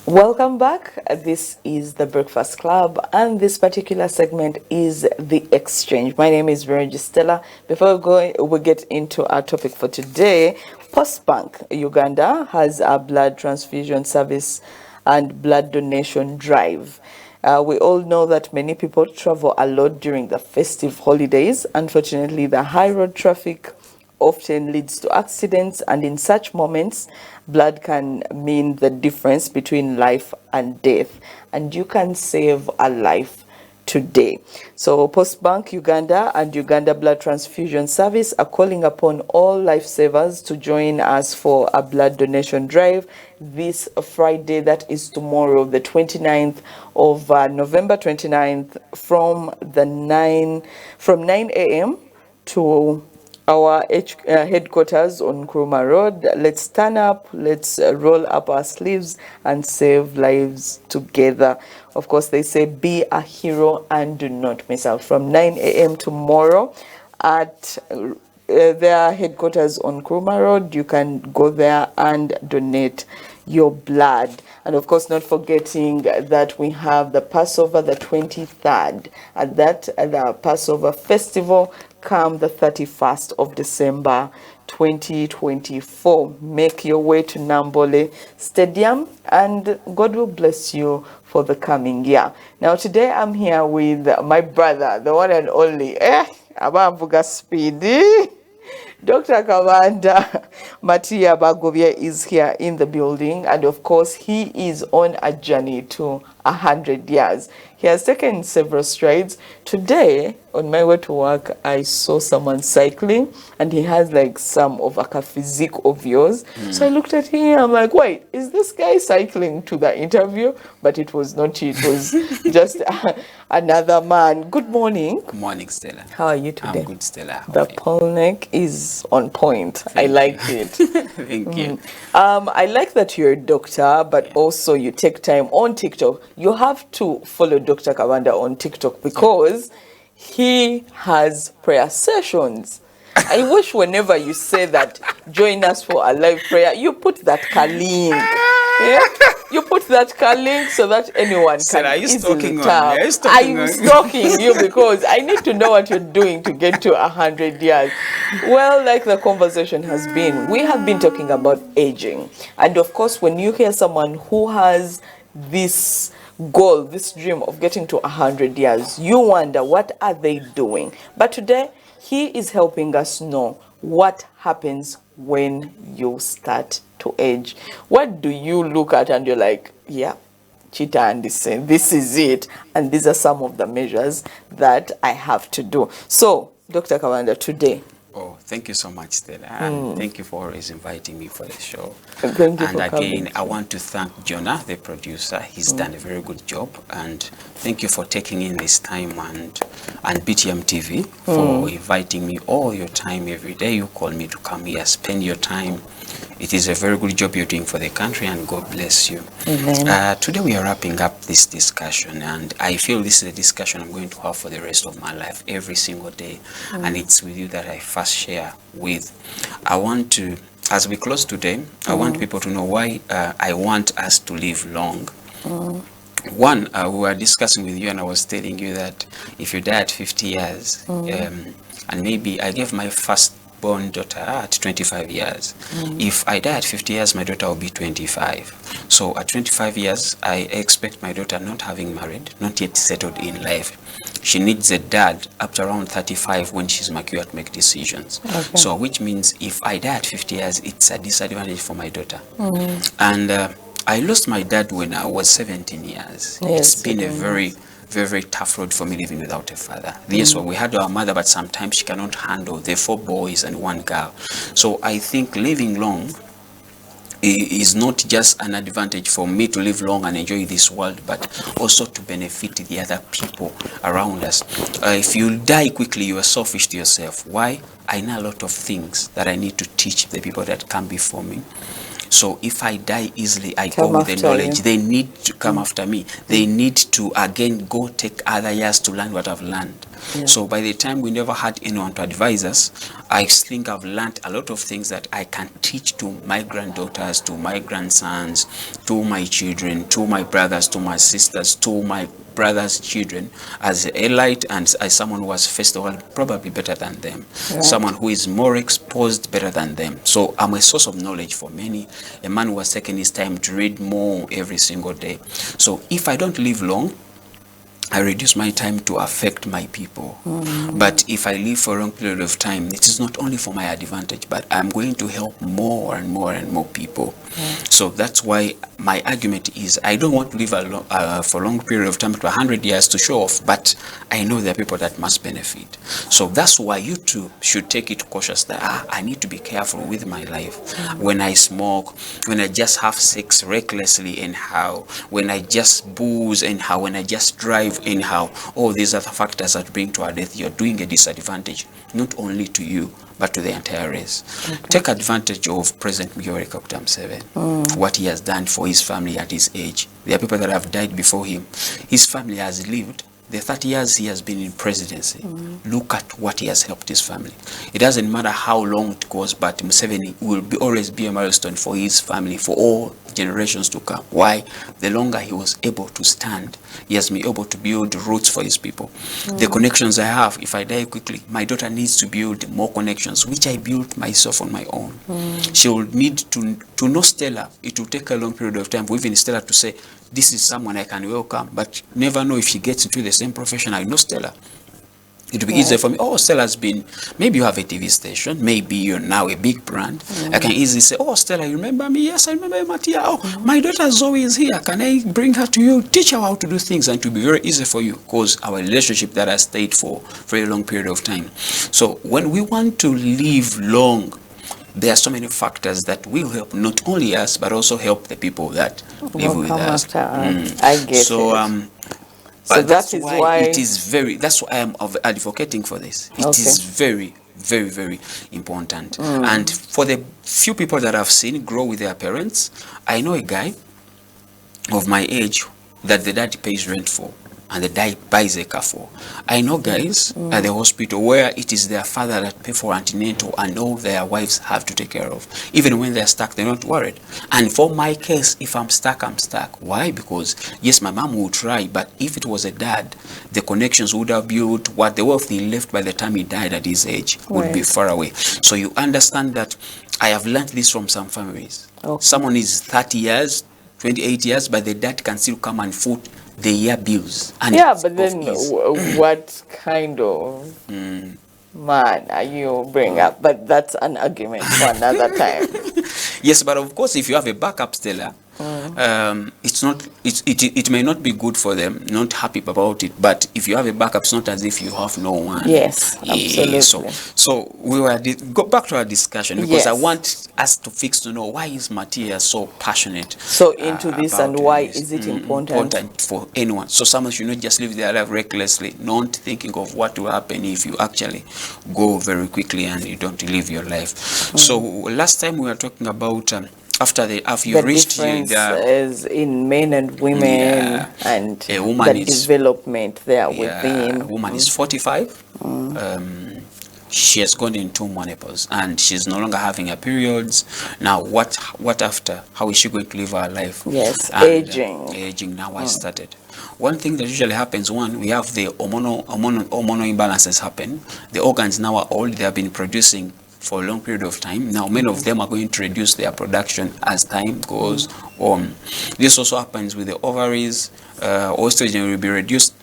Welcome back. This is the Breakfast Club, and this particular segment is the exchange. My name is Veronica Stella. Before we get into our topic for today, Postbank Uganda has a blood transfusion service and blood donation drive. We all know that many people travel a lot during the festive holidays. Unfortunately, the high road traffic often leads to accidents, and in such moments, blood can mean the difference between life and death, and you can save a life today. So Postbank Uganda and Uganda Blood Transfusion Service are calling upon all lifesavers to join us for a blood donation drive this Friday, that is tomorrow, the 29th of November 29th, from 9 a.m. to our headquarters on Nkrumah Road. Let's stand up, let's roll up our sleeves and save lives together. Of course, they say be a hero and do not miss out. From 9 a.m. tomorrow at their headquarters on Nkrumah Road, you can go there and donate your blood. And of course, not forgetting that we have the Passover the 23rd, and that the Passover festival come the 31st of December 2024. Make your way to Nambole Stadium, and God will bless you for the coming year. Now today I'm here with my brother, the one and only Abamvuga Speedy. Dr. Kavanda Matia Bagovia is here in the building, and of course he is on a journey to 100 years. He has taken several strides. Today, on my way to work, I saw someone cycling, and he has like some of a physique of yours. So I looked at him, I'm like, wait, is this guy cycling to the interview? But it was not he, it was just another man. Good morning. Good morning, Stella. How are you today? I'm good, Stella. The pearl neck is on point. I like it. Thank you. I like that you're a doctor, but also you take time on TikTok. You have to follow Dr. Kavanda on TikTok because he has prayer sessions. I wish whenever you say that, join us for a live prayer, you put that link. Yeah? You put that link so that anyone can easily tap. I'm stalking you because I need to know what you're doing to get to 100 years. Well, like the conversation has been, we have been talking about aging. And of course, when you hear someone who has this goal, this dream of getting to 100 years, you wonder, what are they doing? But today, he is helping us know what happens when you start to age. What do you look at and you're like, yeah, Chita and this is it, and these are some of the measures that I have to do. So, Dr. Kavanda, today. Oh, thank you so much, Stella. And thank you for always inviting me for the show. Thank you and for again, coming. I want to thank Jonah, the producer. He's done a very good job. And thank you for taking in this time, and BTM TV for inviting me all your time every day. You call me to come here, spend your time. It is a very good job you're doing for the country, and God bless you. Today we are wrapping up this discussion, and I feel this is a discussion I'm going to have for the rest of my life, every single day. And it's with you that I first share with. I want to, as we close today, I want people to know why I want us to live long. One, we were discussing with you, and I was telling you that if you die at 50 years, and maybe I gave my firstborn daughter at 25 years. If I die at 50 years, my daughter will be 25. So at 25 years, I expect my daughter not having married, not yet settled in life. She needs a dad up to around 35 when she's mature to make decisions. Okay. So which means if I die at 50 years, it's a disadvantage for my daughter. And I lost my dad when I was 17 years. Yes, it's been a very, very tough road for me living without a father. Yes, well, we had our mother, but sometimes she cannot handle the 4 boys and 1 girl. So I think living long is not just an advantage for me to live long and enjoy this world, but also to benefit the other people around us. If you die quickly, you are selfish to yourself. Why? I know a lot of things that I need to teach the people that come before me. So if I die easily, I go with the knowledge. They need to come after me. They need to, again, go take other years to learn what I've learned. Yeah. So by the time we never had anyone to advise us, I think I've learned a lot of things that I can teach to my granddaughters, to my grandsons, to my children, to my brothers, to my sisters, to my brothers' children, as a elite and as someone who has faced the world probably better than them, Right. someone who is more exposed better than them. So I'm a source of knowledge for many, a man who has taken his time to read more every single day. So if I don't live long, I reduce my time to affect my people. But if I live for a long period of time, it is not only for my advantage, but I'm going to help more and more and more people. So that's why my argument is I don't want to live for a long period of time, to 100 years to show off, but I know there are people that must benefit. So that's why you too should take it cautious that I need to be careful with my life. When I smoke, when I just have sex recklessly anyhow, when I just booze anyhow, when I just drive anyhow, all these other factors that bring to our death, you're doing a disadvantage, not only to you, but to the entire race. Take advantage of President Migori Kaguta Museveni, what he has done for his family at his age. There are people that have died before him. His family has lived the 30 years he has been in presidency. Look at what he has helped his family. It doesn't matter how long it goes, but Museveni will always be a milestone for his family, for all generations to come. Why? The longer he was able to stand, he has been able to build roots for his people. The connections I have, if I die quickly, my daughter needs to build more connections, which I built myself on my own. She will need to know Stella. It will take a long period of time for even Stella to say, this is someone I can welcome, but never know if she gets into the same profession. I know Stella. It will be easier for me. Oh, Stella's been, maybe you have a TV station, maybe you're now a big brand. I can easily say, oh, Stella, you remember me? Yes, I remember Mattia. Oh, my daughter Zoe is here. Can I bring her to you? Teach her how to do things, and it will be very easy for you because our relationship that has stayed for a very long period of time. So when we want to live long, there are so many factors that will help not only us, but also help the people that live with us. I get so, it. So that's that is why why it is very, that's why I am advocating for this. It is very, very, very important. And for the few people that I've seen grow with their parents, I know a guy of my age that the dad pays rent for and the dad buys a car for. I know guys at the hospital where it is their father that pay for antenatal and all their wives have to take care of. Even when they're stuck, they're not worried. And for my case, if I'm stuck, I'm stuck. Why? Because yes, my mom will try, but if it was a dad, the connections would have built, what the wealth he left by the time he died at his age would be far away. So you understand that I have learned this from some families. Someone is 30 years, 28 years, but the dad can still come and foot the year bills. And but then what kind of man are you bring up? But that's an argument for another time. Yes, but of course, if you have a backup, Stella, it's not. It may not be good for them. Not happy about it. But if you have a backup, it's not as if you have no one. Yes, absolutely. So we were go back to our discussion because I want us to fix to know why is Mattia so passionate. So into this, and why is it important for anyone? So someone should not just live their life recklessly, not thinking of what will happen if you actually go very quickly and you don't live your life. So last time we were talking about. After you reached difference in men and women, and a woman the development there within. A woman is 45. She has gone into menopause and she's no longer having her periods. Now, what after? How is she going to live her life? Yes, and, aging. Aging now has started. One thing that usually happens, we have the hormonal imbalances happen. The organs now are old. They have been producing for a long period of time. Now, many of them are going to reduce their production as time goes on. This also happens with the ovaries. Estrogen will be reduced.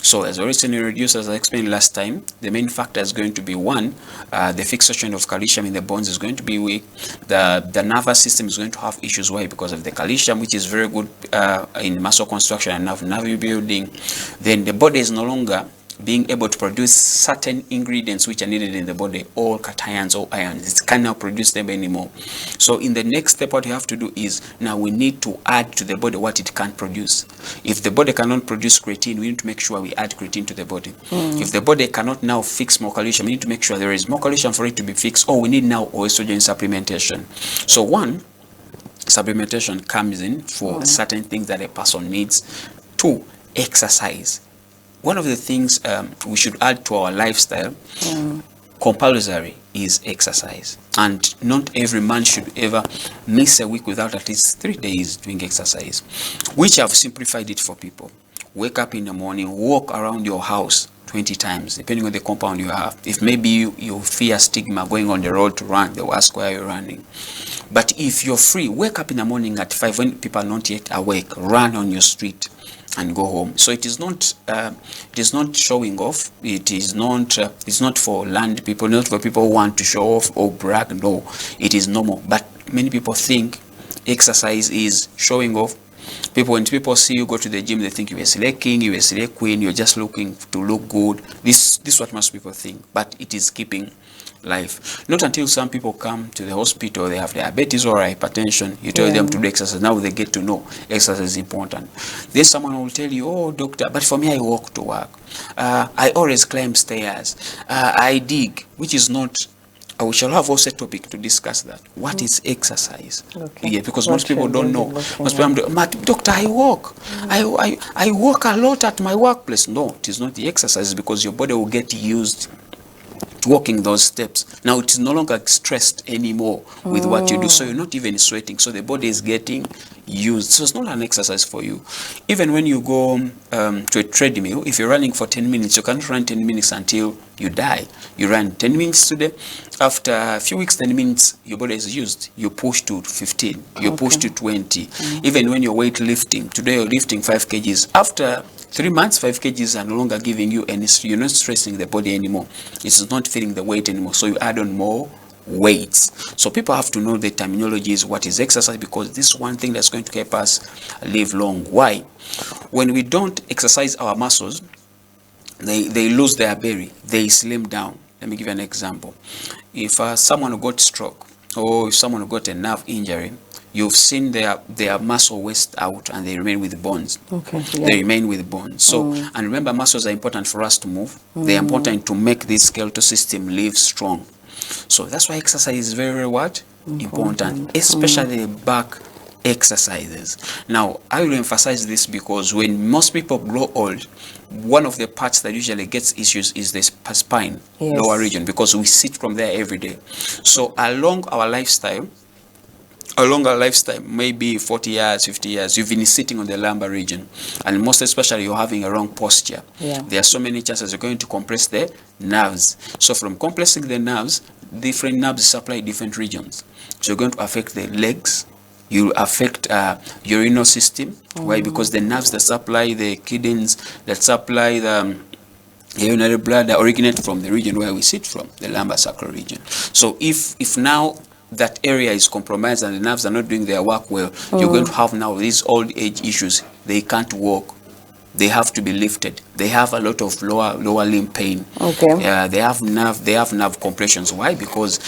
So as estrogen reduced, as I explained last time, the main factor is going to be one, the fixation of calcium in the bones is going to be weak. The nervous system is going to have issues. Why? Because of the calcium, which is very good in muscle construction and nerve building. Then the body is no longer being able to produce certain ingredients which are needed in the body, all cations or ions. It cannot produce them anymore. So in the next step, what you have to do is, now we need to add to the body what it can produce. If the body cannot produce creatine, we need to make sure we add creatine to the body. If the body cannot now fix more calcium, we need to make sure there is more calcium for it to be fixed, or we need now estrogen supplementation. So one, supplementation comes in for certain things that a person needs. Two, exercise. One of the things we should add to our lifestyle, compulsory is exercise, and not every man should ever miss a week without at least 3 days doing exercise, which I've simplified it for people. Wake up in the morning, walk around your house 20 times, depending on the compound you have. If maybe you fear stigma going on the road to run, they will ask why you're running. But if you're free, wake up in the morning at 5 when people are not yet awake, run on your street and go home. So it is not showing off. It is not it's not for land people, not for people who want to show off or brag. No, it is normal. But many people think exercise is showing off. When people see you go to the gym, they think you're a select king, you're a select queen, you're just looking to look good. This is what most people think, but it is keeping life. Not until some people come to the hospital, they have diabetes or hypertension, you tell them to do exercise. Now they get to know exercise is important. Then someone will tell you, oh doctor, but for me I walk to work, I always climb stairs, I dig, which is not. We shall have also a topic to discuss that. What is exercise? Okay. Yeah, because most people don't know. Most people do, doctor, I walk. I walk a lot at my workplace. No, it is not the exercise, because your body will get used to walking those steps. Now it is no longer stressed anymore with what you do. So you're not even sweating. So the body is getting used. So it's not an exercise for you. Even when you go to a treadmill, if you're running for 10 minutes, you can't run 10 minutes until you die. You run 10 minutes today. After a few weeks, 10 minutes, your body is used. You push to 15. You push to 20. Even when you're weight lifting, today you're lifting 5 kgs. After 3 months, 5 kgs are no longer giving you any, you're not stressing the body anymore. It's not feeling the weight anymore. So you add on more weights. So people have to know the terminology is what is exercise, because this is one thing that's going to help us live long. Why? When we don't exercise our muscles, they lose their belly, they slim down. Let me give you an example. If someone got stroke, or if someone got a nerve injury, you've seen their muscle waste out and they remain with bones. Okay, yeah. They remain with bones. So, and remember, muscles are important for us to move. They're important to make this skeletal system live strong. So that's why exercise is very, very what? Important, especially back exercises. Now, I will emphasize this because when most people grow old, one of the parts that usually gets issues is the spine, lower region, because we sit from there every day. So along our lifestyle, maybe 40 years, 50 years, you've been sitting on the lumbar region, and most especially you're having a wrong posture. There are so many chances you're going to compress the nerves. So from compressing the nerves, different nerves supply different regions. So you're going to affect the legs, you affect urinary system. Why? Because the nerves that supply the kidneys, that supply the urinary bladder, originate from the region where we sit from, the lumbar sacral region. So if now that area is compromised and the nerves are not doing their work well, you're going to have now these old age issues. They can't walk. They have to be lifted. They have a lot of lower limb pain. Okay. They have nerve compressions. Why? Because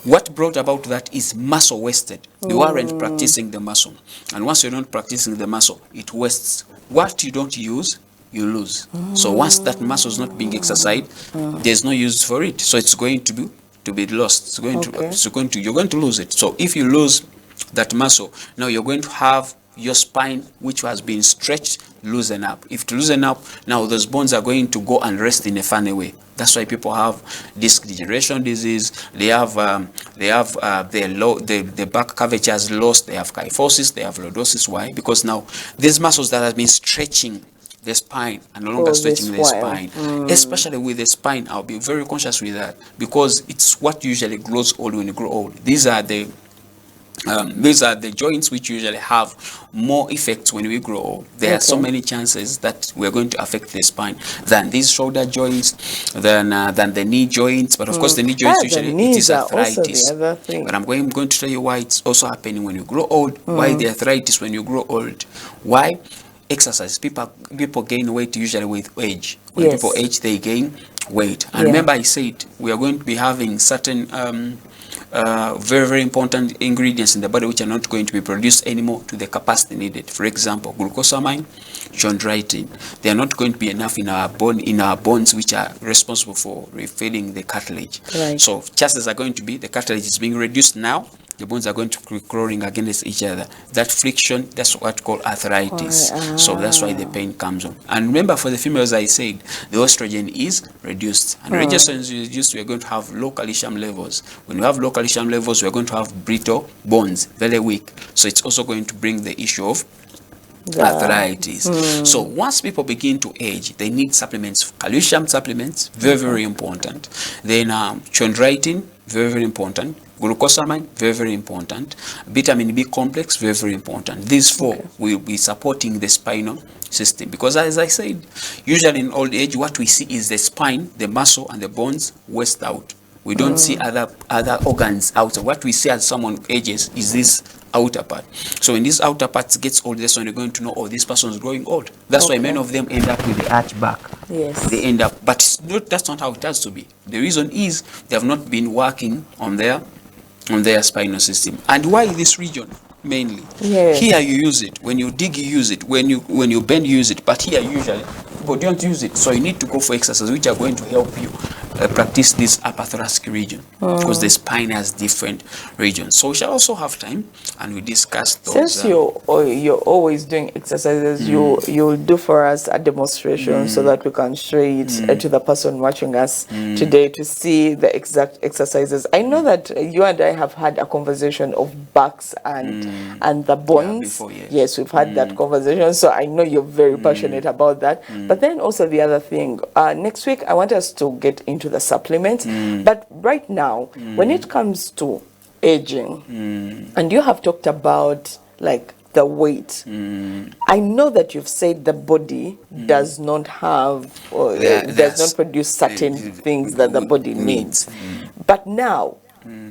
what brought about that is muscle wasted. You aren't practicing the muscle. And once you're not practicing the muscle, it wastes. What you don't use, you lose. So once that muscle is not being exercised, there's no use for it. So it's going to be lost. You're going to lose it. So if you lose that muscle, now you're going to have your spine, which has been stretched, loosen up. If to loosen up, now those bones are going to go and rest in a funny way. That's why people have disc degeneration disease. They have the back curvature has lost. They have kyphosis. They have lordosis. Why? Because now these muscles that have been stretching the spine and no longer stretching the spine, especially with the spine. I'll be very conscious with that, because it's what usually grows old when you grow old. These are the joints which usually have more effects when we grow old. There are so many chances that we're going to affect the spine than these shoulder joints, than the knee joints. But of course, the knee joints usually it is arthritis. But I'm going to tell you why it's also happening when you grow old. Why the arthritis when you grow old? Why? Exercise. People gain weight usually with age. When people age, they gain weight. And remember, I said we are going to be having certain very, very important ingredients in the body which are not going to be produced anymore to the capacity needed. For example, glucosamine, chondroitin. They are not going to be enough in our bones, which are responsible for refilling the cartilage. So chances are going to be the cartilage is being reduced now. the bones are going to be crawling against each other. That friction, that's what called arthritis. So that's why the pain comes on. And remember, for the females, I said the estrogen is reduced, and reduction is reduced. We are going to have low calcium levels. When we have low calcium levels, we are going to have brittle bones, very weak. So it's also going to bring the issue of arthritis. So once people begin to age, they need supplements, calcium supplements, very, very important. Then chondroitin, very, very important. Glucosamine, very, very important. Vitamin B complex, very, very important. These four will be supporting the spinal system, because as I said, usually in old age, what we see is the spine, the muscle, and the bones waste out. We don't see other organs out. What we see as someone ages is this outer part. So when this outer part gets old, that's when you're going to know, oh, this person is growing old. That's why many of them end up with the arch back. Yes. They end up, but it's not, that's not how it has to be. The reason is they have not been working on their spinal system. And why this region? Mainly. Yes. Here you use it. When you dig, you use it. When you bend, you use it. But here usually people don't use it. So you need to go for exercises which are going to help you practice this upper thoracic region, because the spine has different regions. So we shall also have time and we discuss those. Since you're always doing exercises, you'll do for us a demonstration so that we can show it to the person watching us today to see the exact exercises. I know that you and I have had a conversation of backs and the bones. Before, yes, we've had that conversation. So I know you're very passionate about that. But then also the other thing, next week I want us to get into the supplements. But right now, when it comes to aging, and you have talked about like the weight, I know that you've said the body does not have or does not produce certain things that the body needs. But now,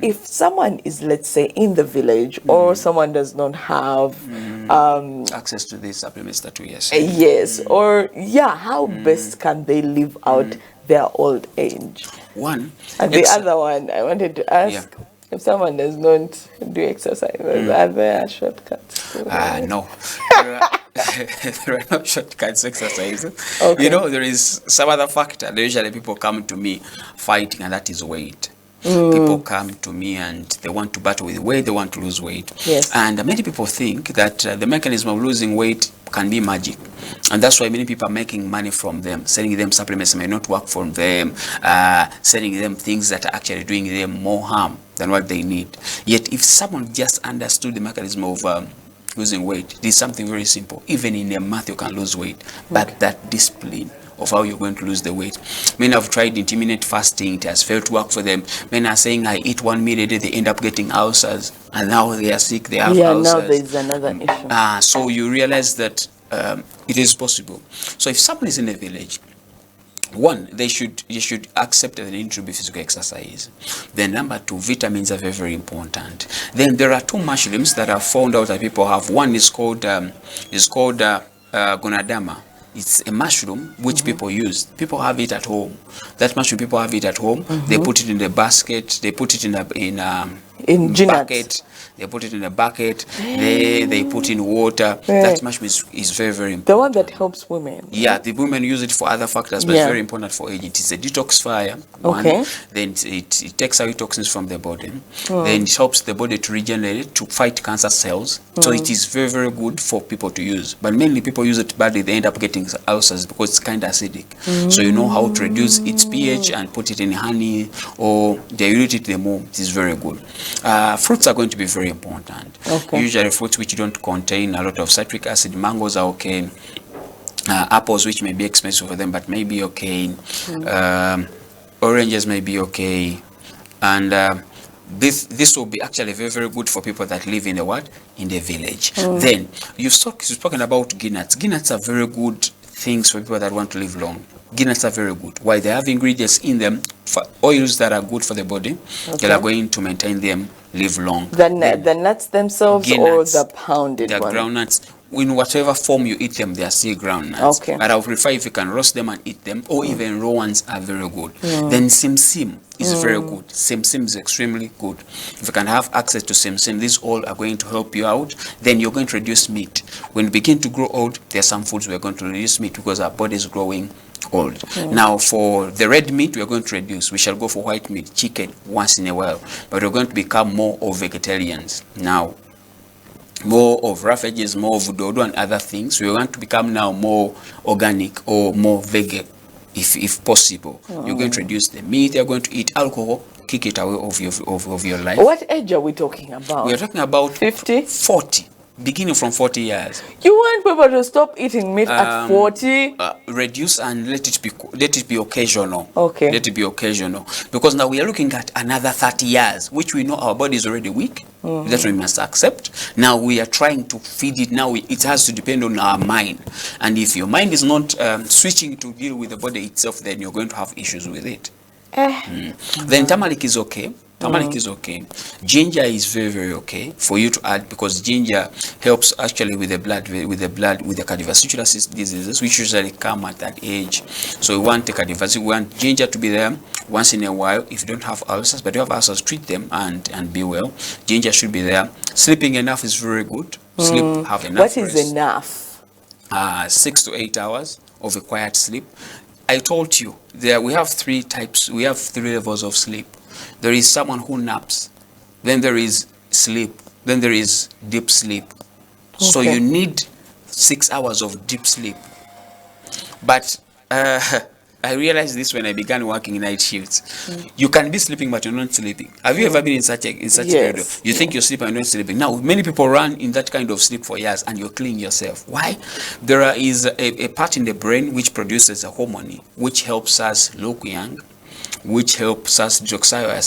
if someone is, let's say, in the village, or someone does not have access to these supplements that we are saying. yes, or how best can they live out their old age? One. And the other one, I wanted to ask, if someone does not do exercise, are there shortcuts? No. There are no shortcuts exercise. You know, there is some other factor. Usually people come to me fighting, and that is weight. People come to me and they want to battle with weight, they want to lose weight. Yes. And many people think that the mechanism of losing weight can be magic. And that's why many people are making money from them, selling them supplements that may not work for them, selling them things that are actually doing them more harm than what they need. Yet if someone just understood the mechanism of losing weight, it is something very simple. Even in a month you can lose weight, but that discipline of how you're going to lose the weight. Many have tried intermittent fasting, it has failed to work for them. Many are saying, I eat 1 meal a day, they end up getting ulcers, and now they are sick, they have ulcers. Now there's another issue. So you realize that it is possible. So if someone is in a village, one, you should accept that they need to be physical exercise. Then number two, vitamins are very, very important. Then there are two mushrooms that are found out that people have. One is called gonadama. It's a mushroom which people use. People have it at home. That mushroom, people have it at home. They put it in the basket. They put it in bucket. They put it in a bucket. They put in water. That mushroom is very, very important. The one that helps women. Yeah, the women use it for other factors, but it's very important for age. It is a detoxifier. One. Then it takes away toxins from the body. Then it helps the body to regenerate, to fight cancer cells. So it is very, very good for people to use. But mainly people use it badly. They end up getting ulcers because it's kind of acidic. So you know how to reduce its pH and put it in honey or dilute it the more. It is very good. Fruits are going to be very important. Usually fruits which don't contain a lot of citric acid. Mangoes are okay. Apples, which may be expensive for them, but may be okay. Oranges may be okay. And this will be actually very, very good for people that live in the village. Then you've spoken about guinuts. Guinuts are very good things for people that want to live long. Guinuts are very good. Why? They have ingredients in them, for oils that are good for the body. They are going to maintain them live long. The nuts themselves, guinuts, or the pounded the groundnuts, in whatever form you eat them, they are still groundnuts. But I would prefer if you can roast them and eat them, or even raw ones are very good. Then simsim is very good. Simsim is extremely good. If you can have access to simsim, these all are going to help you out. Then you're going to reduce meat. When you begin to grow old, there are some foods we're going to reduce meat because our body is growing old. Now, for the red meat, we are going to reduce. We shall go for white meat, chicken, once in a while. But we're going to become more of vegetarians now. More of rough edges, more of dodo and other things. We want to become now more organic or more vegan, if possible. You're going to reduce the meat. You're going to eat alcohol. Kick it away of your life. What age are we talking about? We are talking about 50? 40. Beginning from 40 years. You want people to stop eating meat at 40? Reduce and let it be occasional. Okay. Let it be occasional. Because now we are looking at another 30 years, which we know our body is already weak. That we must accept. Now we are trying to feed it. Now it has to depend on our mind. And if your mind is not switching to deal with the body itself, then you're going to have issues with it. Then turmeric is okay. Turmeric is okay. Ginger is very, very okay for you to add, because ginger helps actually with the cardiovascular diseases, which usually come at that age. So we want we want ginger to be there once in a while. If you don't have ulcers, but you have ulcers, treat them and be well. Ginger should be there. Sleeping enough is very good. Sleep, have enough. What is rest. enough? 6 to 8 hours of a quiet sleep. I told you we have 3 types. We have 3 levels of sleep. There is someone who naps, then there is sleep, then there is deep sleep. Okay. So you need 6 hours of deep sleep. But I realized this when I began working night shifts. You can be sleeping, but you're not sleeping. Have you ever been in such a period? You think you're sleeping and you're not sleeping. Now, many people run in that kind of sleep for years, and you're killing yourself. Why? There is a part in the brain which produces a hormone which helps us look young, which helps us detoxify our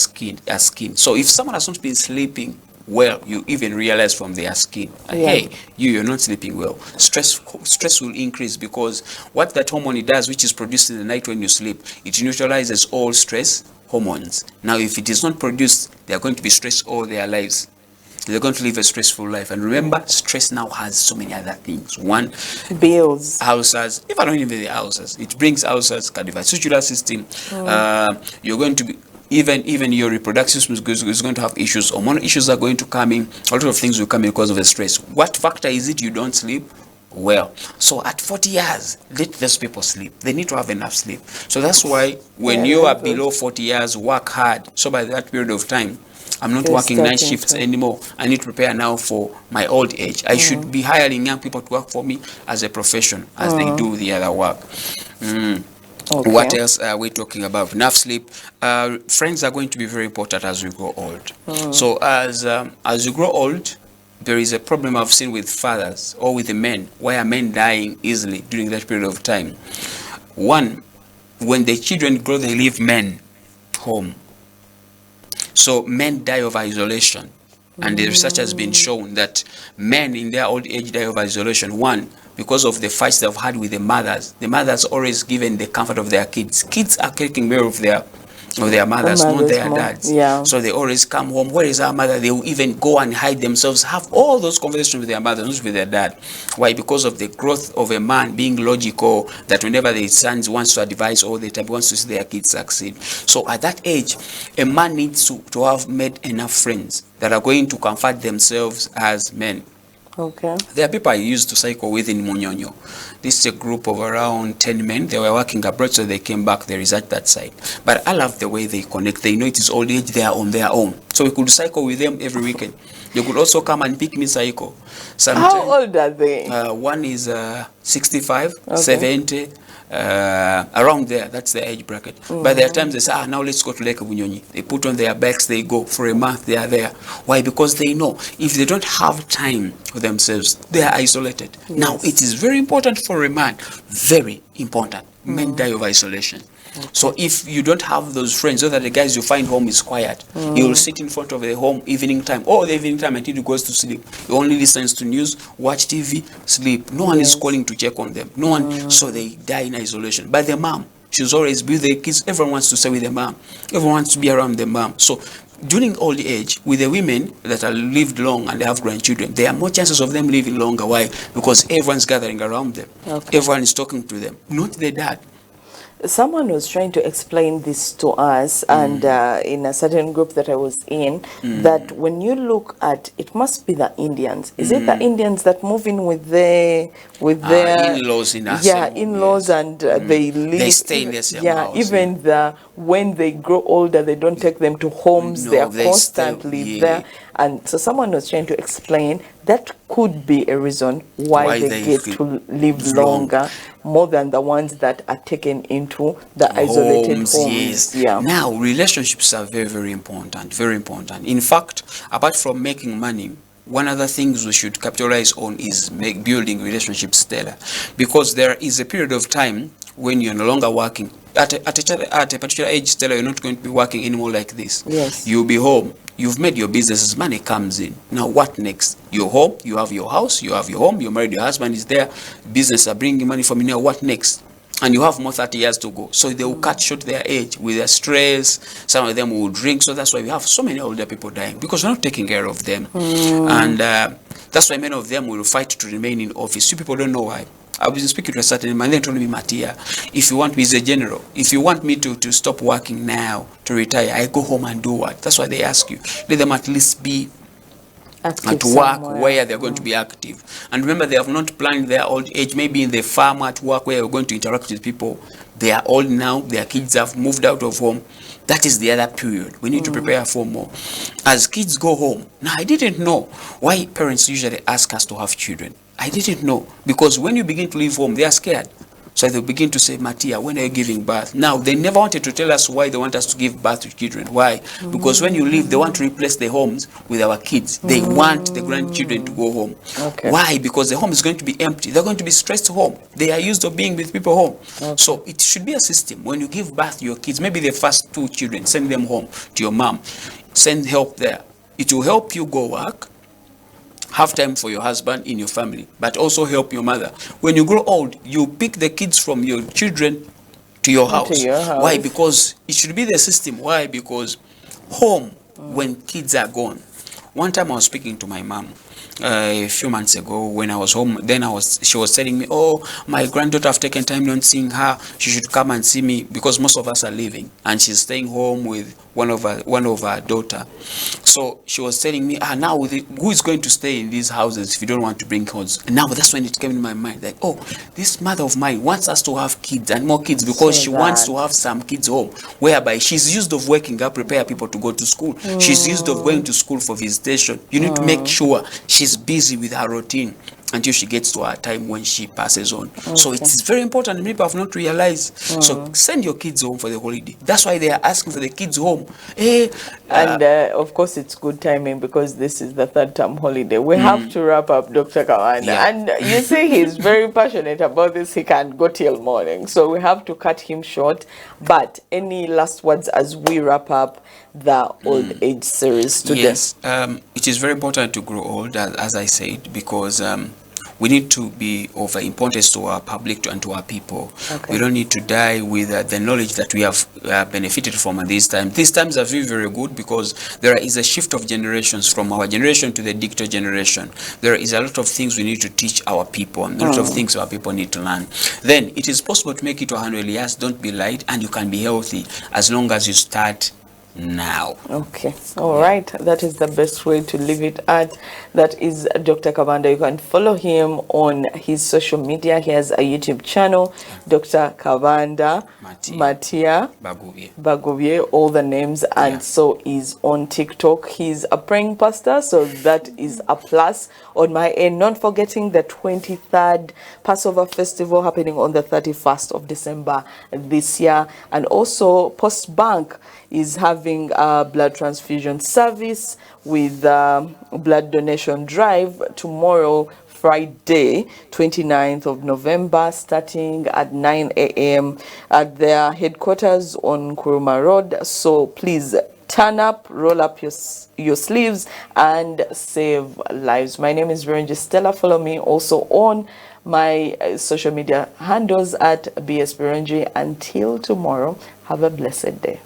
skin. So if someone has not been sleeping well, you even realize from their skin, hey, you're not sleeping well. Stress will increase, because what that hormone does, which is produced in the night when you sleep, it neutralizes all stress hormones. Now, if it is not produced, they are going to be stressed all their lives. They're going to live a stressful life. And remember, stress now has so many other things. One, bills, ulcers. If I don't even the ulcers, it brings ulcers, cardiovascular system. You're going to be even your reproductive system is going to have issues. Hormonal issues are going to come in. A lot of things will come in because of the stress. What factor is it you don't sleep well? So at 40 years, let those people sleep. They need to have enough sleep. So that's why when you are below 40 years, work hard. So by that period of time, I'm not working night shifts anymore. I need to prepare now for my old age. I should be hiring young people to work for me as a profession, as they do the other work. Okay. What else are we talking about? Enough sleep. Friends are going to be very important as we grow old. So as you grow old, there is a problem I've seen with fathers or with the men. Why are men dying easily during that period of time? One, when the children grow, they leave men home. So men die of isolation. And the research has been shown that men in their old age die of isolation. One, because of the fights they've had with the mothers. The mothers always given the comfort of their kids. Kids are taking care of their mothers, not their dads. Yeah. So they always come home. Where is our mother? They will even go and hide themselves, have all those conversations with their mother, not with their dad. Why? Because of the growth of a man being logical, that whenever the son wants to advise all the time, wants to see their kids succeed. So at that age, a man needs to have made enough friends that are going to comfort themselves as men. Okay. There are people I used to cycle with in Munyonyo. This is a group of around 10 men. They were working abroad, so they came back. They reside that side. But I love the way they connect. They know it is old age. They are on their own. So we could cycle with them every weekend. They could also come and pick me cycle. Sometimes, how old are they? One is 65, 70, around there. That's the age bracket. By their times they say, now let's go to Lake Bunyonyi. They put on their bikes, they go for a month, they are there. Why? Because they know if they don't have time for themselves, they are isolated. Yes. Now it is very important for a man, very important. Men die of isolation. Okay. So if you don't have those friends, so that the guys you find home is quiet, you will sit in front of the home evening time, or the evening time until he goes to sleep. He only listens to news, watch TV, sleep. No one is calling to check on them. No one. So they die in isolation. But the mom, she's always with the kids. Everyone wants to stay with the mom. Everyone wants to be around the mom. So during old age, with the women that are lived long and they have grandchildren, there are more chances of them living longer. Why? Because everyone's gathering around them. Okay. Everyone is talking to them, not the dad. someone was trying to explain this to us, and in a certain group that I was in, that when you look at it, must be the Indians. Is it the Indians that move in with their in-laws in our yeah, same home, in-laws, yes. and they live. They stay in the same yeah, house. even the when they grow older, they don't take them to homes. They No, are they stay, constantly yeah. there. And so someone was trying to explain that could be a reason why they get to live longer, more than the ones that are taken into the isolated homes. Yes. Yeah. Now, relationships are very, very important. Very important. In fact, apart from making money, one of the things we should capitalize on is building relationships stellar, because there is a period of time when you're no longer working. At a particular age, Stella, you're not going to be working anymore like this. Yes. You'll be home. You've made your businesses, money comes in. Now what next? You're home, you have your house, you have your home, you're married, your husband is there, business are bringing money from you. Now what next? And you have more 30 years to go. So they will cut short their age with their stress. Some of them will drink. So that's why we have so many older people dying, because we're not taking care of them. And that's why many of them will fight to remain in office. You people don't know why. I was speaking to a certain man, they told me, Matia, if you want me, he's a general, if you want me to stop working now, to retire, I go home and do what? That's why they ask you. Let them at least be Active at work somewhere. where they're going to be active. And remember, they have not planned their old age, maybe in the farm at work where you're going to interact with people. They are old now, their kids have moved out of home. That is the other period. We need to prepare for more. As kids go home, now I didn't know why parents usually ask us to have children. I didn't know, because when you begin to leave home, they are scared. So they'll begin to say, Matia, when are you giving birth? Now, they never wanted to tell us why they want us to give birth to children. Why? Because when you leave, they want to replace the homes with our kids. They want the grandchildren to go home. Okay. Why? Because the home is going to be empty. They're going to be stressed home. They are used to being with people home. Okay. So it should be a system. When you give birth to your kids, maybe the first 2 children, send them home to your mom. Send help there. It will help you go work, have time for your husband in your family, but also help your mother. When you grow old, you pick the kids from your children to your house. Why? Because it should be the system. Why? Because home, when kids are gone. One time I was speaking to my mom a few months ago when I was home. Then she was telling me, oh, my granddaughter, I've taken time on seeing her. She should come and see me, because most of us are leaving, and she's staying home with one of our daughter. So she was telling me, now who is going to stay in these houses if you don't want to bring kids? Now that's when it came in my mind, like, oh, this mother of mine wants us to have kids and more kids, because she wants to have some kids home, whereby she's used of waking up, prepare people to go to school. She's used of going to school for visitation. You need to make sure she's busy with her routine until she gets to her time when she passes on. Okay. So it's very important. People have not realized. So send your kids home for the holiday. That's why they are asking for the kids home. And of course, it's good timing, because this is the 3rd term holiday. We have to wrap up, Dr. Kawanda. Yeah. And you see, he's very passionate about this. He can go till morning. So we have to cut him short. But any last words as we wrap up the old age series today? Yes, it is very important to grow old, as I said, because we need to be of importance to our public and to our people. Okay. We don't need to die with the knowledge that we have benefited from at this time. These times are very, very good, because there is a shift of generations from our generation to the digital generation. There is a lot of things we need to teach our people, and a lot of things our people need to learn. Then it is possible to make it to 100 years. Don't be light, and you can be healthy as long as you start now. Okay, all right, that is the best way to leave it at. That is Dr. Kawanda. You can follow him on his social media. He has a YouTube channel, Dr. Kawanda Matia Baguvie, all the names, and so is on TikTok. He's a praying pastor, so that is a plus on my end. Not forgetting the 23rd Passover Festival happening on the 31st of December this year, and also Post Bank is having a blood transfusion service with blood donation drive tomorrow, Friday, 29th of November, starting at 9 a.m. at their headquarters on Kuruma Road. So please turn up, roll up your sleeves, and save lives. My name is Veronji Stella. Follow me also on my social media handles at BS Veronji. Until tomorrow, have a blessed day.